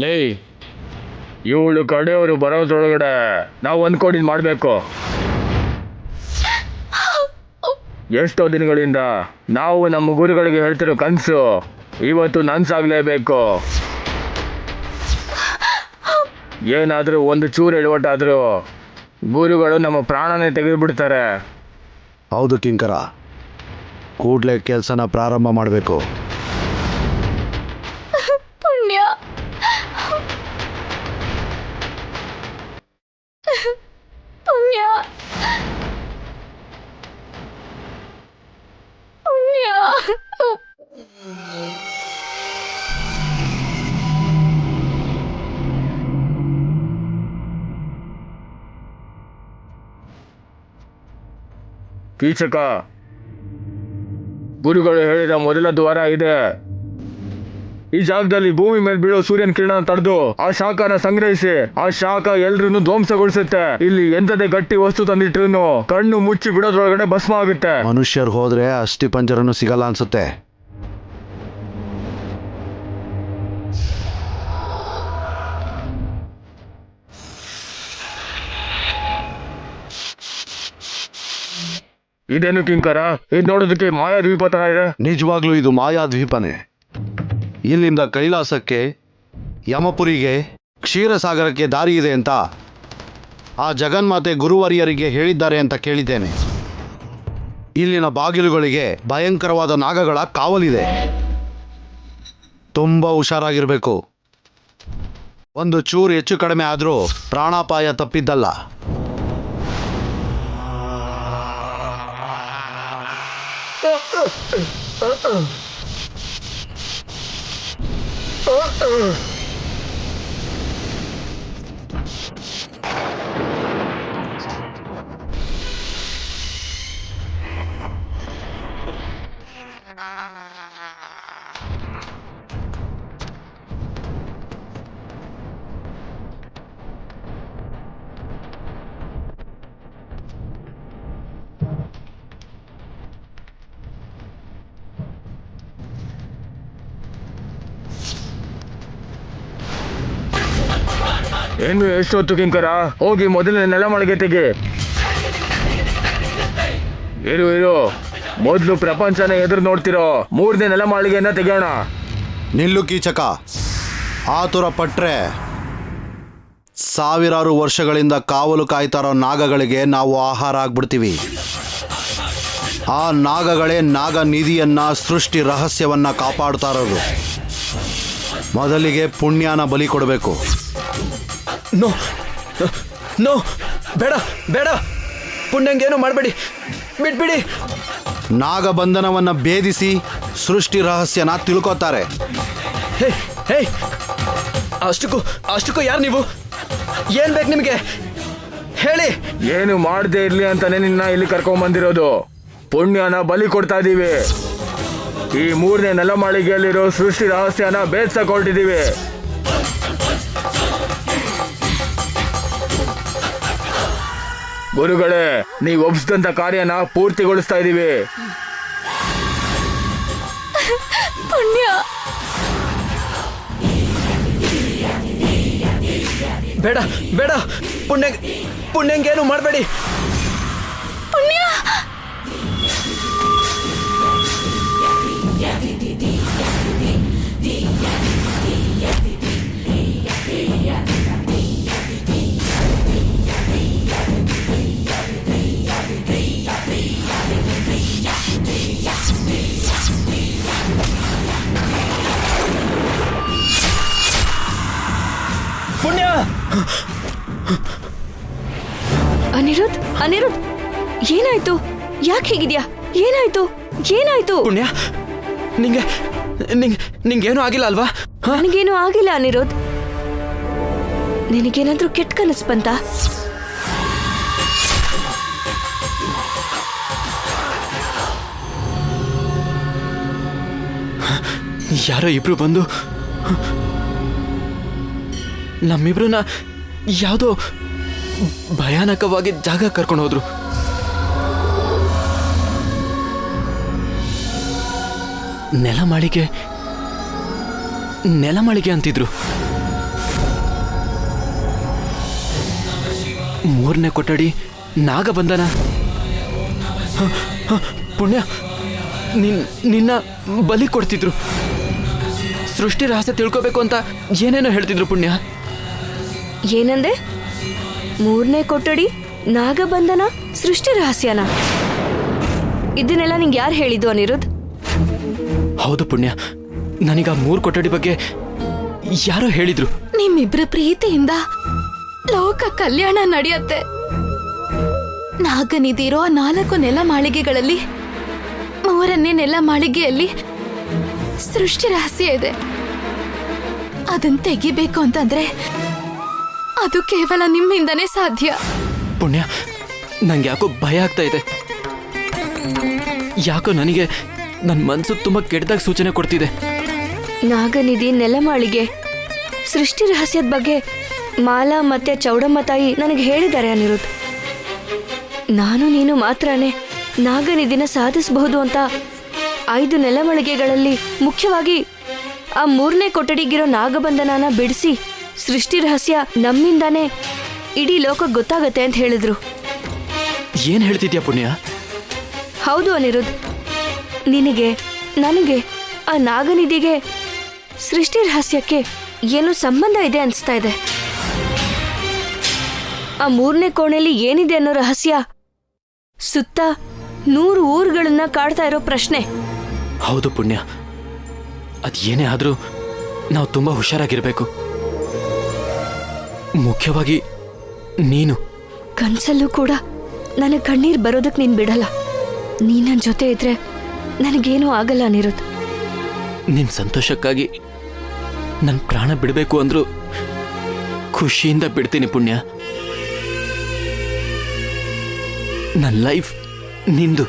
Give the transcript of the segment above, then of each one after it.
ಲೇ, ಇವಳು ಕಡೆಯವರು ಬರೋದ್ರೊಳಗಡೆ ನಾವು ಅಂದ್ಕೊಂಡಿದ್ದು ಮಾಡಬೇಕು. ಎಷ್ಟೋ ದಿನಗಳಿಂದ ನಾವು ನಮ್ಮ ಗುರುಗಳಿಗೆ ಹೇಳ್ತಿರೋ ಕನಸು ಇವತ್ತು ನನ್ಸಾಗಲೇಬೇಕು. ಏನಾದರೂ ಒಂದು ಚೂರು ಎಡವಟ್ಟಾದರೂ ಗುರುಗಳು ನಮ್ಮ ಪ್ರಾಣನೇ ತೆಗೆದುಬಿಡ್ತಾರೆ. ಹೌದು ಕಿಂಕರ, ಕೂಡಲೇ ಕೆಲಸನ ಪ್ರಾರಂಭ ಮಾಡಬೇಕು. ಪುಣ್ಯ ಪುಣ್ಯ ಪುಣ್ಯ. ಕೀಚಕ, ಗುರುಗಳು ಹೇಳಿದ ಮೊದಲ ದ್ವಾರ ಇದೆ. ಈ ಜಾಗದಲ್ಲಿ ಭೂಮಿ ಮೇಲೆ ಬೀಳೋ ಸೂರ್ಯನ ಕಿರಣ ತಡೆದು ಆ ಶಾಖನ ಸಂಗ್ರಹಿಸಿ ಆ ಶಾಖ ಎಲ್ರನ್ನು ಧ್ವಂಸಗೊಳಿಸುತ್ತೆ. ಇಲ್ಲಿ ಎಂಥದೇ ಗಟ್ಟಿ ವಸ್ತು ತಂದಿಟ್ರು ಕಣ್ಣು ಮುಚ್ಚಿ ಬಿಡೋದ್ರೊಳಗಡೆ ಭಸ್ಮ ಆಗುತ್ತೆ. ಮನುಷ್ಯರು ಹೋದ್ರೆ ಅಸ್ಥಿ ಪಂಜರನು ಸಿಗಲ್ಲ ಅನ್ಸುತ್ತೆ. ಇದೇನು ಕಿಂಕರ, ಇದು ನೋಡೋದಕ್ಕೆ ಮಾಯಾ ದ್ವೀಪ ತರ ಇದೆ. ನಿಜವಾಗ್ಲೂ ಇದು ಮಾಯಾ ದ್ವೀಪನೇ. ಇಲ್ಲಿಂದ ಕೈಲಾಸಕ್ಕೆ, ಯಮಪುರಿಗೆ, ಕ್ಷೀರಸಾಗರಕ್ಕೆ ದಾರಿ ಇದೆ ಅಂತ ಆ ಜಗನ್ಮಾತೆ ಗುರುವರಿಯರಿಗೆ ಹೇಳಿದ್ದಾರೆ ಅಂತ ಕೇಳಿದ್ದೇನೆ. ಇಲ್ಲಿನ ಬಾಗಿಲುಗಳಿಗೆ ಭಯಂಕರವಾದ ನಾಗಗಳ ಕಾವಲಿದೆ. ತುಂಬ ಹುಷಾರಾಗಿರಬೇಕು. ಒಂದು ಚೂರು ಹೆಚ್ಚು ಕಡಿಮೆ ಆದರೂ ಪ್ರಾಣಾಪಾಯ ತಪ್ಪಿದ್ದಲ್ಲ. ಏನು ಎಷ್ಟೊತ್ತು ಕಿಂಕರ, ಹೋಗಿ ಮೊದಲನೇ ನೆಲಮಾಳಿಗೆ ತೆಗೆ. ಇರು, ಮೊದಲು ಪ್ರಪಂಚನ ಎದುರು ನೋಡ್ತಿರೋ ಮೂರನೇ ನೆಲಮಾಳಿಗೆಯನ್ನ ತೆಗೆಯೋಣ. ನಿಲ್ಲು ಕೀಚಕ, ಆತುರ ಪಟ್ರೆ ಸಾವಿರಾರು ವರ್ಷಗಳಿಂದ ಕಾವಲು ಕಾಯ್ತಾರೋ ನಾಗಗಳಿಗೆ ನಾವು ಆಹಾರ ಆಗ್ಬಿಡ್ತೀವಿ. ಆ ನಾಗಗಳೇ ನಾಗ ನಿಧಿಯನ್ನ, ಸೃಷ್ಟಿ ರಹಸ್ಯವನ್ನ ಕಾಪಾಡ್ತಾ ಇರೋದು. ಮೊದಲಿಗೆ ಪುಣ್ಯನ ಬಲಿ ಕೊಡಬೇಕು. ನೋ ನೋ, ಬೇಡ ಬೇಡ, ಪುಣ್ಯಂಗೇನು ಮಾಡಬೇಡಿ, ಬಿಟ್ಬಿಡಿ. ನಾಗಬಂಧನವನ್ನು ಭೇದಿಸಿ ಸೃಷ್ಟಿ ರಹಸ್ಯನ ತಿಳ್ಕೊತಾರೆ. ಹೇ ಹೇ, ಅಷ್ಟಕ್ಕೂ ಯಾರು ನೀವು? ಏನ್ ಬೇಕು ನಿಮಗೆ? ಹೇಳಿ. ಏನು ಮಾಡದೆ ಇರ್ಲಿ ಅಂತಾನೆ ನಿನ್ನ ಇಲ್ಲಿ ಕರ್ಕೊಂಡ್ ಬಂದಿರೋದು. ಪುಣ್ಯನ ಬಲಿ ಕೊಡ್ತಾ ಇದೀವಿ. ಈ ಮೂರನೇ ನೆಲಮಾಳಿಗೆಯಲ್ಲಿರೋ ಸೃಷ್ಟಿ ರಹಸ್ಯನ ಭೇದಿಸಕೊಳ್ತಿದೀವಿ. ಗುರುಗಳೇ, ನೀವು ಒಪ್ಪಿಸಿದಂತ ಕಾರ್ಯನ ಪೂರ್ತಿಗೊಳಿಸ್ತಾ ಇದೀವಿ. ಪುಣ್ಯ ಬೇಡ ಬೇಡ, ಪುಣ್ಯಂಗೇನು ಮಾಡಬೇಡಿ. ಪುಣ್ಯ ಪುಣ್ಯ. ಅನಿರುದ್ಧ್, ಏನಾಯ್ತು? ಯಾಕೆ ಹೇಗಿದ್ಯಾ? ಏನಾಯ್ತು? ಪುಣ್ಯ, ನಿಂಗೇನು ಆಗಿಲ್ಲ ಅಲ್ವಾ? ನನಗೇನು ಆಗಿಲ್ಲ ಅನಿರುದ್ಧ್. ನಿನಗೇನಾದ್ರೂ ಕೆಟ್ಟ ಕನಸು ಬಂತಾ? ಯಾರೋ ಇಬ್ರು ಬಂದು ನಮ್ಮಿಬ್ರನ್ನ ಯಾವುದೋ ಭಯಾನಕವಾಗಿ ಜಾಗ ಕರ್ಕೊಂಡು ಹೋದ್ರು. ನೆಲಮಾಳಿಗೆ ಅಂತಿದ್ರು. ಮೂರನೇ ಕೊಠಡಿ ನಾಗಬಂಧನ. ಪುಣ್ಯ, ನಿನ್ನ ಬಲಿ ಕೊಡ್ತಿದ್ರು. ಸೃಷ್ಟಿ ರಹಸ್ಯ ತಿಳ್ಕೋಬೇಕು ಅಂತ ಏನೇನೋ ಹೇಳ್ತಿದ್ರು ಪುಣ್ಯ. ಏನಂದೆ? ಮೂರನೇ ಕೊಠಡಿ ನಾಗಬಂಧನ ಸೃಷ್ಟಿ ರಹಸ್ಯನ? ಇದನ್ನೆಲ್ಲ ನಿಂಗೆ ಯಾರು ಹೇಳಿದ್ದು ಅನಿರುದ್ಧ್? ಹೌದು ಪುಣ್ಯ, ನನಗ 3 ಕೊಠಡಿ ಬಗ್ಗೆ ಯಾರೋ ಹೇಳಿದ್ರು. ನಿಮ್ಮಿಬ್ರ ಪ್ರೀತಿಯಿಂದ ಲೋಕ ಕಲ್ಯಾಣ ನಡೆಯುತ್ತೆ. ನಾಗನಿದಿರೋ 4 ನೆಲ ಮಾಳಿಗೆಗಳಲ್ಲಿ 3ನೇ ನೆಲ ಮಾಳಿಗೆಯಲ್ಲಿ ಸೃಷ್ಟಿ ರಹಸ್ಯ ಇದೆ. ಅದನ್ನ ತೆಗಿಬೇಕು ಅಂತಂದ್ರೆ ಅದು ಕೇವಲ ನಿಮ್ಮಿಂದನೇ ಸಾಧ್ಯ. ಪುಣ್ಯ, ನಂಗೆ ಯಾಕೋ ಭಯ ಆಗ್ತಾ ಇದೆ. ಯಾಕೋ ನನಗೆ ನನ್ನ ಮನಸ್ಸು ತುಂಬಾ ಕೆಟ್ಟದಾಗ ಸೂಚನೆ ಕೊಡ್ತಿದೆ. ನಾಗನಿಧಿ, ನೆಲಮಾಳಿಗೆ, ಸೃಷ್ಟಿ ರಹಸ್ಯದ ಬಗ್ಗೆ ಮಾಲಾ ಮತ್ತೆ ಚೌಡಮ್ಮ ತಾಯಿ ನನಗೆ ಹೇಳಿದ್ದಾರೆ ಅನಿರುದ್ಧ್. ನಾನು ನೀನು ಮಾತ್ರನೇ ನಾಗನಿಧಿನ ಸಾಧಿಸಬಹುದು ಅಂತ 5 ನೆಲಮಾಳಿಗೆಗಳಲ್ಲಿ, ಮುಖ್ಯವಾಗಿ ಆ 3ನೇ ಕೊಠಡಿಗಿರೋ ನಾಗಬಂಧನನ ಬಿಡಿಸಿ ಸೃಷ್ಟಿ ರಹಸ್ಯ ನಮ್ಮಿಂದಾನೇ ಇಡೀ ಲೋಕಕ್ಕೆ ಗೊತ್ತಾಗತ್ತೆ ಅಂತ ಹೇಳಿದ್ರು. ಏನ್ ಹೇಳ್ತಿದ್ಯಾ ಪುಣ್ಯ? ಹೌದು ಅನಿರುದ್ಧ್, ನಿನಗೆ, ನನಗೆ, ಆ ನಾಗನಿಧಿಗೆ ಸೃಷ್ಟಿ ರಹಸ್ಯಕ್ಕೆ ಏನೋ ಸಂಬಂಧ ಇದೆ ಅನಿಸ್ತಾ ಇದೆ. ಆ 3ನೇ ಕೋಣೆಯಲ್ಲಿ ಏನಿದೆ ಅನ್ನೋ ರಹಸ್ಯ ಸುತ್ತ 100 ಊರುಗಳನ್ನ ಕಾಡ್ತಾ ಇರೋ ಪ್ರಶ್ನೆ. ಹೌದು ಪುಣ್ಯ, ಅದ್ ಏನೇ ಆದ್ರೂ ನಾವು ತುಂಬಾ ಹುಷಾರಾಗಿರ್ಬೇಕು. ಮುಖ್ಯವಾಗಿ ನೀನು. ಕನ್ಸಲ್ಲೂ ಕೂಡ ನನಗೆ ಕಣ್ಣೀರು ಬರೋದಕ್ಕೆ ನೀನು ಬಿಡಲ್ಲ. ನೀ ನನ್ನ ಜೊತೆ ಇದ್ರೆ ನನಗೇನೂ ಆಗಲ್ಲ ಅನಿರುದ್ಧ್. ನಿನ್ ಸಂತೋಷಕ್ಕಾಗಿ ನನ್ನ ಪ್ರಾಣ ಬಿಡಬೇಕು ಅಂದ್ರೂ ಖುಷಿಯಿಂದ ಬಿಡ್ತೀನಿ ಪುಣ್ಯ. ನನ್ನ ಲೈಫ್ ನಿಂದು.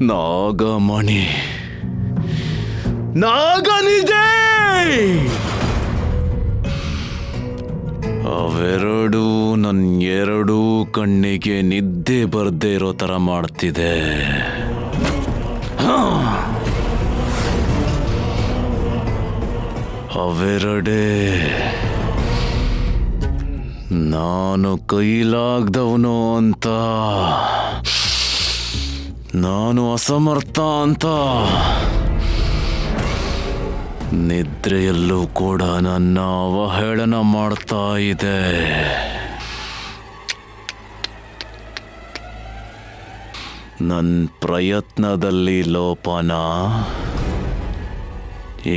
ನಾಗಮಣಿ, ನಾಗನಿಧಿ, ಅವೆರಡೂ ನನ್ನ 2 ಕಣ್ಣಿಗೆ ನಿದ್ದೆ ಬರ್ದೇ ಇರೋ ತರ ಮಾಡ್ತಿದೆ. ಅವೆರಡೇ ನಾನು ಕೈಲಾಗ್ದವನು ಅಂತ, ನಾನು ಅಸಮರ್ಥ ಅಂತ ನಿದ್ರೆಯಲ್ಲೂ ಕೂಡ ನನ್ನ ಅವಹೇಳನ ಮಾಡ್ತಾ ಇದೆ. ನನ್ನ ಪ್ರಯತ್ನದಲ್ಲಿ ಲೋಪನ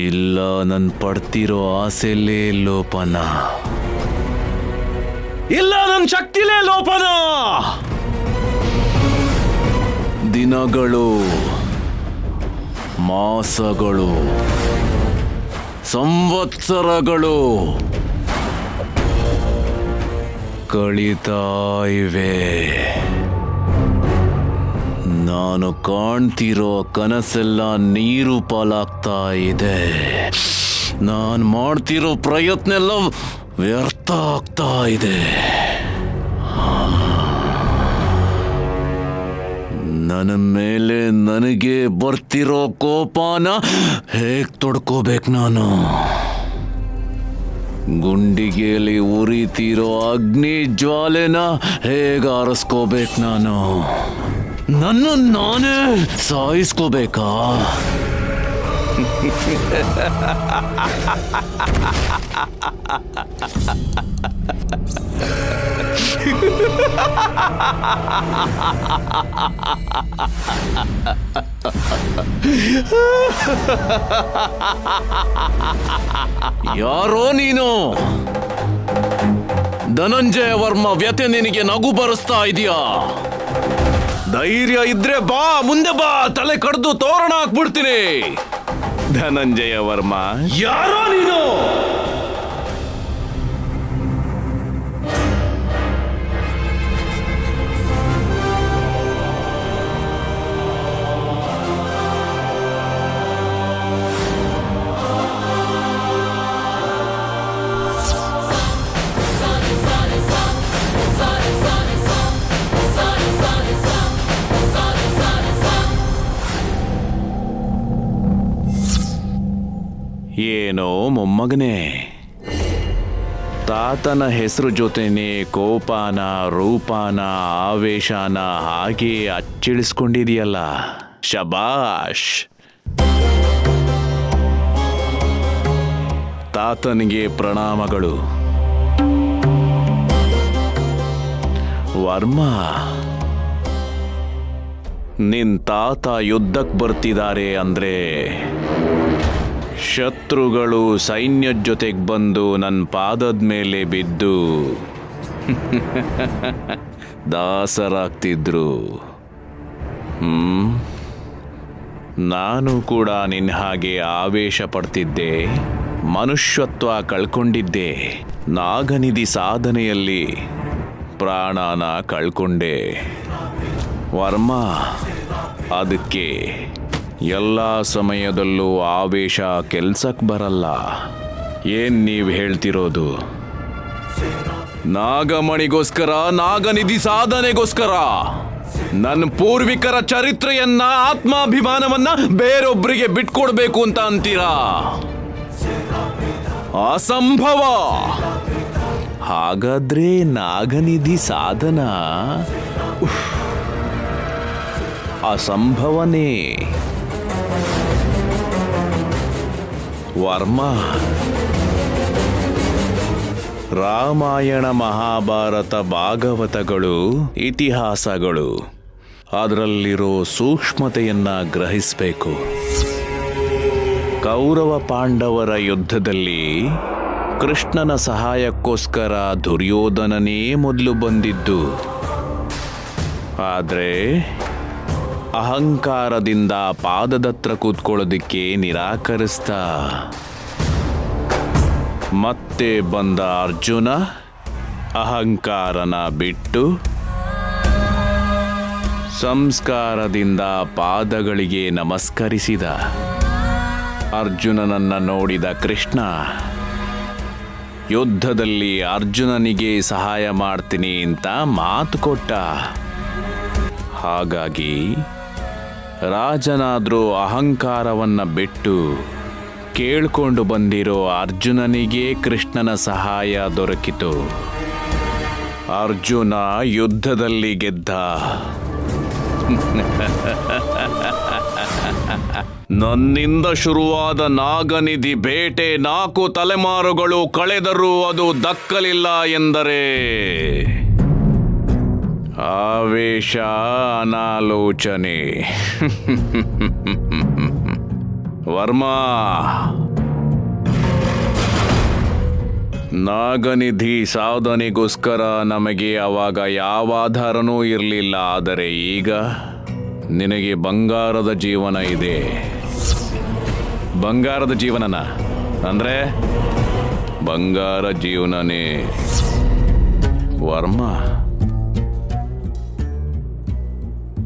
ಇಲ್ಲ, ನನ್ನ ಪಡ್ತಿರೋ ಆಸೆಲೇ ಲೋಪನ ಇಲ್ಲ, ನನ್ನ ಶಕ್ತಿಲೇ ಲೋಪನ. ದಿನಗಳು, ಮಾಸಗಳು, ಸಂವತ್ಸರಗಳು ಕಳೀತಾ ಇವೆ. ನಾನು ಕಾಣ್ತಿರೋ ಕನಸೆಲ್ಲ ನೀರು ಪಾಲಾಗ್ತಾ ಇದೆ. ನಾನು ಮಾಡ್ತಿರೋ ಪ್ರಯತ್ನ ಎಲ್ಲ ವ್ಯರ್ಥ ಆಗ್ತಾ ಇದೆ. ನನ್ನ ಮೇಲೆ ನನಗೆ ಬರ್ತಿರೋ ಕೋಪನ ಹೇಗ್ ತೊಡ್ಕೋಬೇಕು ನಾನು? ಗುಂಡಿಗೆಯಲ್ಲಿ ಉರಿತಿರೋ ಅಗ್ನಿ ಜ್ವಾಲೆನ ಹೇಗೆ ಆರಿಸ್ಕೋಬೇಕು ನಾನು? ನನ್ನ ನಾನೇ ಸಾಯಿಸ್ಕೋಬೇಕಾ? ಯಾರೋ ನೀನು? ಧನಂಜಯ ವರ್ಮ ವ್ಯಥೆ ನಿನಗೆ ನಗು ಬರೆಸ್ತಾ ಇದೆಯಾ? ಧೈರ್ಯ ಇದ್ರೆ ಬಾ, ಮುಂದೆ ಬಾ, ತಲೆ ಕಡ್ದು ತೋರಣ ಹಾಕ್ಬಿಡ್ತೀನಿ. ಧನಂಜಯ ವರ್ಮ, ಯಾರೋ ನೀನು? ಏನೋ ಮೊಮ್ಮಗನೇ, ತಾತನ ಹೆಸರು ಜೊತೆನೆ ಕೋಪನ, ರೂಪನ, ಆವೇಶನ ಹಾಗೆ ಅಚ್ಚಿಳಿಸ್ಕೊಂಡಿದೆಯಲ್ಲ. ಶಬಾಷ್. ತಾತನಿಗೆ ಪ್ರಣಾಮಗಳು. ವರ್ಮ, ನಿನ್ ತಾತ ಯುದ್ಧಕ್ಕೆ ಬರ್ತಿದ್ದಾರೆ ಅಂದ್ರೆ ಶತ್ರುಗಳು ಸೈನ್ಯದ ಜೊತೆಗೆ ಬಂದು ನನ್ನ ಪಾದದ ಮೇಲೆ ಬಿದ್ದು ದಾಸರಾಗ್ತಿದ್ರು. ನಾನು ಕೂಡ ನಿನ್ನ ಹಾಗೆ ಆವೇಶ ಪಡ್ತಿದ್ದೆ, ಮನುಷ್ಯತ್ವ ಕಳ್ಕೊಂಡಿದ್ದೆ. ನಾಗನಿಧಿ ಸಾಧನೆಯಲ್ಲಿ ಪ್ರಾಣನ ಕಳ್ಕೊಂಡೆ ವರ್ಮ. ಅದಕ್ಕೆ ಎಲ್ಲ ಸಮಯದಲ್ಲೂ ಆವೇಶ ಕೆಲ್ಸಕ್ಕೆ ಬರಲ್ಲ. ಏನ್ ನೀವು ಹೇಳ್ತಿರೋದು? ನಾಗಮಣಿಗೋಸ್ಕರ, ನಾಗನಿಧಿ ಸಾಧನೆಗೋಸ್ಕರ ನನ್ನ ಪೂರ್ವಿಕರ ಚರಿತ್ರೆಯನ್ನ, ಆತ್ಮಾಭಿಮಾನವನ್ನ ಬೇರೊಬ್ಬರಿಗೆ ಬಿಟ್ಕೊಡ್ಬೇಕು ಅಂತ ಅಂತೀರಾ? ಅಸಂಭವ. ಹಾಗಾದ್ರೆ ನಾಗನಿಧಿ ಸಾಧನ ಅಸಂಭವನೇ. ವರ್ಮ, ರಾಮಾಯಣ, ಮಹಾಭಾರತ, ಭಾಗವತಗಳು ಇತಿಹಾಸಗಳು. ಅದರಲ್ಲಿರೋ ಸೂಕ್ಷ್ಮತೆಯನ್ನ ಗ್ರಹಿಸಬೇಕು. ಕೌರವ ಪಾಂಡವರ ಯುದ್ಧದಲ್ಲಿ ಕೃಷ್ಣನ ಸಹಾಯಕ್ಕೋಸ್ಕರ ದುರ್ಯೋಧನನೇ ಮೊದಲು ಬಂದಿದ್ದು. ಆದರೆ ಅಹಂಕಾರದಿಂದ ಪಾದದತ್ರ ಕೂತ್ಕೊಳ್ಳೋದಕ್ಕೆ ನಿರಾಕರಿಸ್ತ. ಮತ್ತೆ ಬಂದ ಅರ್ಜುನ ಅಹಂಕಾರನ ಬಿಟ್ಟು ಸಂಸ್ಕಾರದಿಂದ ಪಾದಗಳಿಗೆ ನಮಸ್ಕರಿಸಿದ. ಅರ್ಜುನನನ್ನ ನೋಡಿದ ಕೃಷ್ಣ ಯುದ್ಧದಲ್ಲಿ ಅರ್ಜುನನಿಗೆ ಸಹಾಯ ಮಾಡ್ತೀನಿ ಅಂತ ಮಾತು ಕೊಟ್ಟ. ಹಾಗಾಗಿ ರಾಜನಾದ್ರೂ ಅಹಂಕಾರವನ್ನ ಬಿಟ್ಟು ಕೇಳ್ಕೊಂಡು ಬಂದಿರೋ ಅರ್ಜುನನಿಗೆ ಕೃಷ್ಣನ ಸಹಾಯ ದೊರಕಿತು. ಅರ್ಜುನ ಯುದ್ಧದಲ್ಲಿ ಗೆದ್ದ. ನನ್ನಿಂದ ಶುರುವಾದ ನಾಗನಿಧಿ ಬೇಟೆ 4 ತಲೆಮಾರುಗಳು ಕಳೆದರೂ ಅದು ದಕ್ಕಲಿಲ್ಲ ಎಂದರೆ ಆವೇಶ, ಅನಾಲೋಚನೆ. ವರ್ಮ, ನಾಗನಿಧಿ ಸಾಧನೆಗೋಸ್ಕರ ನಮಗೆ ಆವಾಗ ಯಾವ ಆಧಾರನೂ ಇರಲಿಲ್ಲ. ಆದರೆ ಈಗ ನಿನಗೆ ಬಂಗಾರದ ಜೀವನ ಇದೆ. ಬಂಗಾರದ ಜೀವನನ ಅಂದ್ರೆ ಬಂಗಾರ ಜೀವನನೇ. ವರ್ಮ,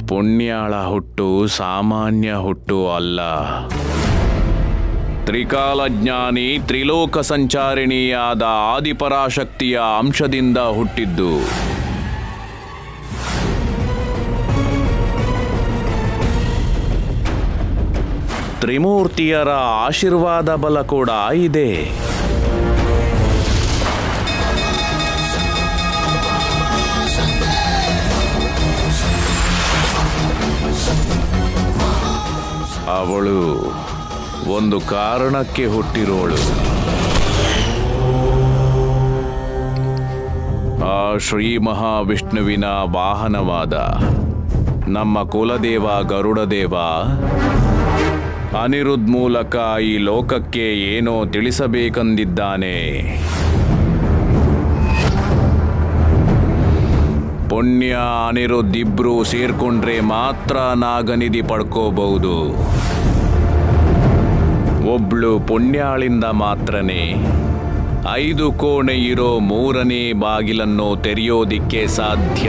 ಪುಣ್ಯಾಳ ಹುಟ್ಟು ಸಾಮಾನ್ಯ ಹುಟ್ಟು ಅಲ್ಲ. ತ್ರಿಕಾಲಜ್ಞಾನಿ, ತ್ರಿಲೋಕ ಸಂಚಾರಿಣಿಯಾದ ಆದಿಪರಾಶಕ್ತಿಯ ಅಂಶದಿಂದ ಹುಟ್ಟಿದ್ದು. ತ್ರಿಮೂರ್ತಿಯರ ಆಶೀರ್ವಾದ ಬಲ ಕೂಡ ಇದೆ. ಅವಳು ಒಂದು ಕಾರಣಕ್ಕೆ ಹುಟ್ಟಿರೋಳು. ಆ ಶ್ರೀ ಮಹಾವಿಷ್ಣುವಿನ ವಾಹನವಾದ ನಮ್ಮ ಕುಲದೇವ ಗರುಡದೇವ ಅನಿರುದ್ಧ್ ಮೂಲಕ ಈ ಲೋಕಕ್ಕೆ ಏನೋ ತಿಳಿಸಬೇಕೆಂದಿದ್ದಾನೆ. ಪುಣ್ಯ ಅನಿರುದ್ಧ್ ಇಬ್ರು ಸೇರ್ಕೊಂಡ್ರೆ ಮಾತ್ರ ನಾಗನಿಧಿ ಪಡ್ಕೋಬಹುದು. ಒಬ್ಳು ಪುಣ್ಯಾಳಿಂದ ಮಾತ್ರನೇ 5 ಕೋಣೆ ಇರೋ 3ನೇ ಬಾಗಿಲನ್ನು ತೆರೆಯೋದಿಕ್ಕೆ ಸಾಧ್ಯ.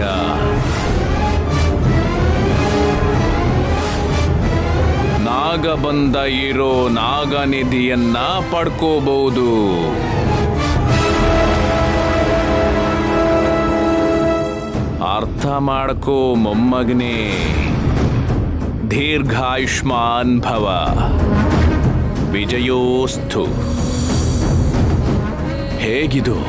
ನಾಗಬಂಧ ಇರೋ ನಾಗನಿಧಿಯನ್ನ ಪಡ್ಕೋಬಹುದು. ಅರ್ಥ ಮಾಡ್ಕೋ ಮೊಮ್ಮಗನೇ. ದೀರ್ಘಾಯುಷ್ಮಾನ್ ಭವ. ವಿಜಯೋಸ್ತು. ಹೇಗಿದು?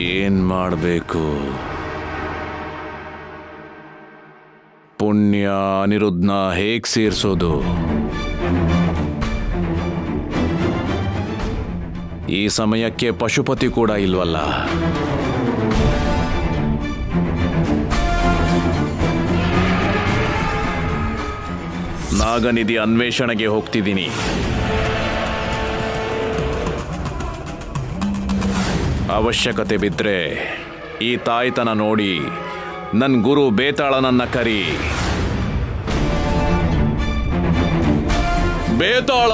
ಏನ್ ಮಾಡಬೇಕು? ಪುಣ್ಯ ಅನಿರುದ್ಧನ ಹೇಗ್ ಸೇರಿಸೋದು? ಈ ಸಮಯಕ್ಕೆ ಪಶುಪತಿ ಕೂಡ ಇಲ್ವಲ್ಲ. ನಾಗನಿಧಿ ಅನ್ವೇಷಣೆಗೆ ಹೋಗ್ತಿದ್ದೀನಿ. ಅವಶ್ಯಕತೆ ಬಿದ್ದರೆ ಈ ತಾಯ್ತನ ನೋಡಿ ನನ್ನ ಗುರು ಬೇತಾಳನನ್ನ ಕರಿ. ಬೇತಾಳ!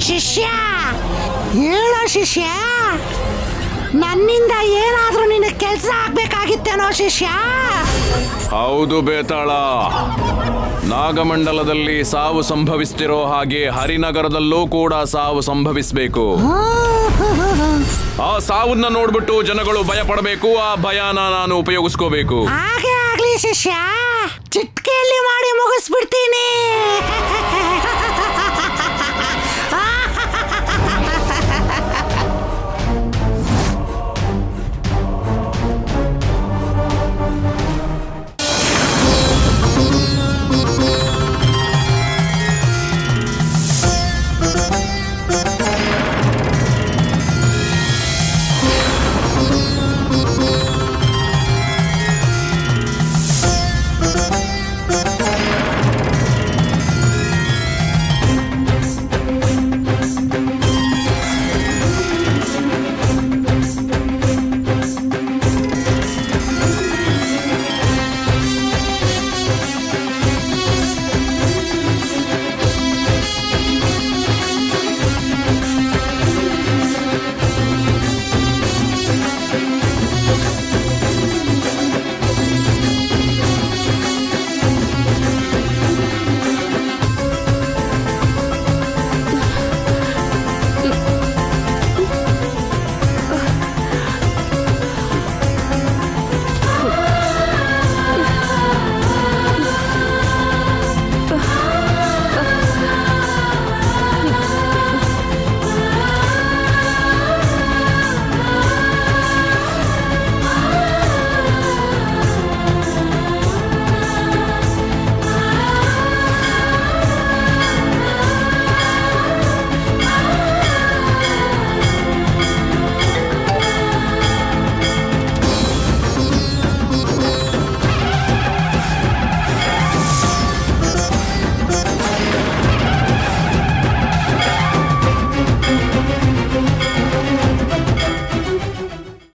ಶಿಷ್ಯ ಹೇಳೋ ಶಿಷ್ಯ, ನನ್ನಿಂದ ಏನಾದ್ರೂ ನಿನ್ನ ಕೆಲಸ ಆಗ್ಬೇಕಾಗಿತ್ತೇನೋ ಶಿಷ್ಯ? ಹೌದು ಬೇತಾಳ. ನಾಗಮಂಡಲದಲ್ಲಿ ಸಾವು ಸಂಭವಿಸ್ತಿರೋ ಹಾಗೆ ಹರಿನಗರದಲ್ಲೂ ಕೂಡ ಸಾವು ಸಂಭವಿಸಬೇಕು. ಆ ಸಾವನ್ನ ನೋಡ್ಬಿಟ್ಟು ಜನಗಳು ಭಯ ಪಡಬೇಕು. ಆ ಭಯನ ನಾನು ಉಪಯೋಗಿಸ್ಕೋಬೇಕು. ಹಾಗೆ ಆಗ್ಲಿ ಶಿಷ್ಯ, ಚಿಟ್ಕೆಯಲ್ಲಿ ಮಾಡಿ ಮುಗಿಸ್ಬಿಡ್ತೀನಿ.